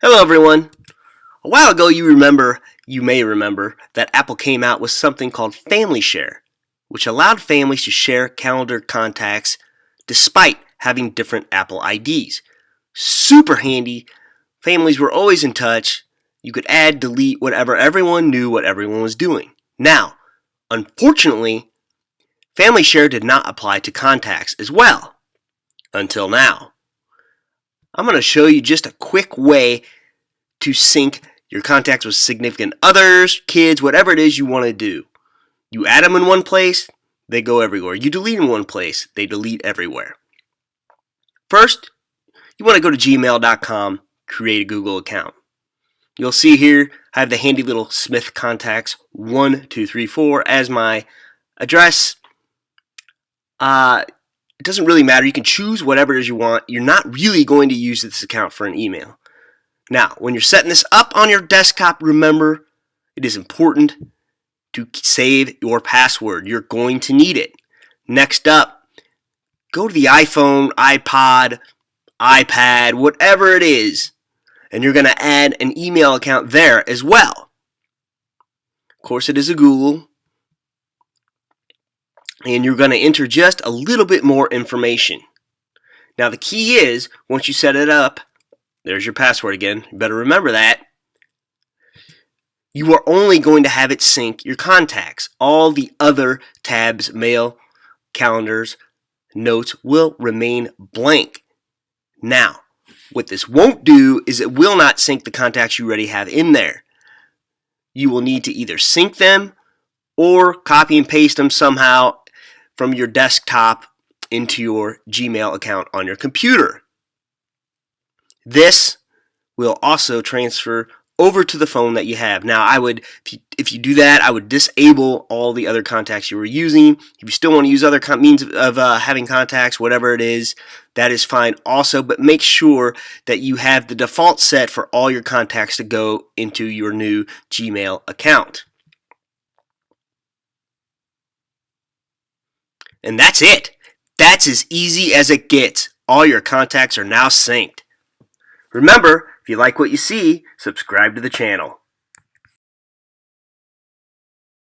Hello everyone. A while ago you may remember that Apple came out with something called Family Share, which allowed families to share calendar contacts despite having different Apple IDs. Super handy. Families were always in touch. You could add, delete, whatever. Everyone knew what everyone was doing. Now, unfortunately, Family Share did not apply to contacts as well. Until now. I'm going to show you just a quick way to sync your contacts with significant others, kids, whatever it is you want to do. You add them in one place, they go everywhere. You delete in one place, they delete everywhere. First, you want to go to gmail.com, create a Google account. You'll see here I have the handy little Smith Contacts 1234 as my address. It doesn't really matter. You can choose whatever it is you want. You're not really going to use this account for an email. Now, when you're setting this up on your desktop, remember, it is important to save your password. You're going to need it. Next up, go to the iPhone, iPod, iPad, whatever it is, and you're going to add an email account there as well. Of course, it is a Google. And you're going to enter just a little bit more information. Now the key is, once you set it up, there's your password again, you better remember that, you are only going to have it sync your contacts. All the other tabs, mail, calendars, notes will remain blank. Now, what this won't do is it will not sync the contacts you already have in there. You will need to either sync them or copy and paste them somehow from your desktop into your Gmail account on your computer. This will also transfer over to the phone that you have. Now, if you do that, I would disable all the other contacts you were using. If you still want to use other means of having contacts, whatever it is, that is fine also, but make sure that you have the default set for all your contacts to go into your new Gmail account. And that's it. That's as easy as it gets. All your contacts are now synced. Remember, if you like what you see, subscribe to the channel.